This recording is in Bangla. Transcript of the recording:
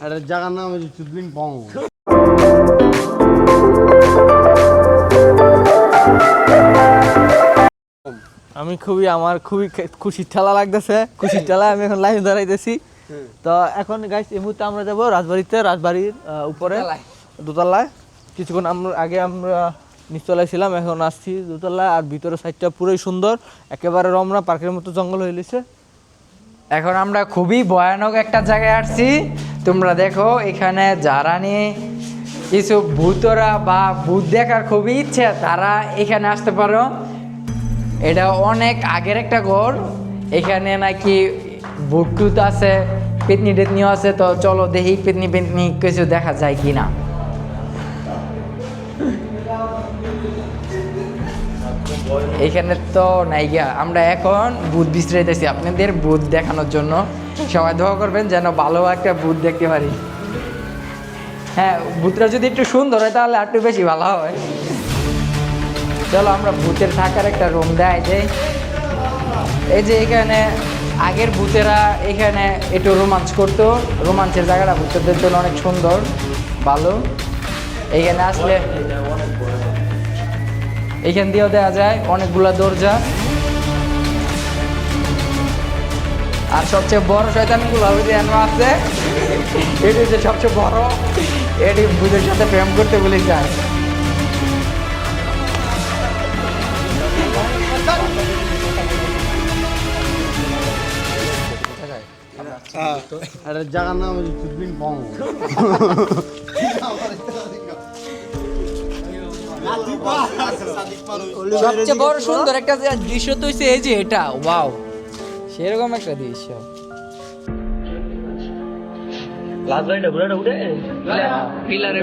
একটা জায়গার নাম হচ্ছে চুদবিন পং। আমার খুবই খুশির ঠেলা লাগতেছে, খুশির ঠেলা। আমি এখন লাইনে দাঁড়াইতেছি। তো এখন গাইস এই মুহূর্তে আমরা যাবো রাজবাড়ির উপরে দোতলায়। কিছুক্ষণ আগে আমরা নিচতলায় ছিলাম, এখন আসছি দোতলায়। আর ভিতরে সাইডটা পুরোই সুন্দর, একেবারে রমনা পার্কের মতো জঙ্গল হয়ে গেছে। এখন আমরা খুবই ভয়ানক একটা জায়গায় আসছি। তোমরা দেখো এখানে যারা নিয়ে কিছু ভূতরা বা ভূত দেখার খুবই ইচ্ছে, তারা এখানে আসতে পারো। এটা অনেক আগের একটা ঘর, এখানে নাকি ভূত টুত আছে, পেতনি টেতনিও আছে। তো চলো দেখি পেতনি পেতনি কিছু দেখা যায় কিনা। এখানে তো নাই গিয়া, আমরা এখন ভূত বিশ্রাইতেছি আপনাদের ভূত দেখানোর জন্য। সবাই দোয়া করবেন যেন ভালো একটা ভূত দেখতে পারি। হ্যাঁ, ভূতটা যদি একটু সুন্দর হয় তাহলে একটু বেশি ভালো হয়। চলো আমরা ভূতের থাকার একটা রুম দেয় যে এই যে এখানে আগের ভূতেরা এখানে একটু রোমাঞ্চ করতো। রোমাঞ্চের জায়গাটা ভূতদের জন্য অনেক সুন্দর, ভালো। এইখানে আসলে এইখান দিয়েও দেওয়া যায় অনেকগুলা দরজা। আর সবচেয়ে বড় শয়তানগুলো আছে, এটি হচ্ছে সবচেয়ে বড়। এটি ভূতের সাথে প্রেম করতে বলে যায়। একটা জায়গার নাম হচ্ছে চুদবিন পং। সবচেয়ে বড় সুন্দর একটা দৃশ্য তো হচ্ছে এই যে এটা, ওয়াও, সেরকম একটা দৃশ্য। পিলারে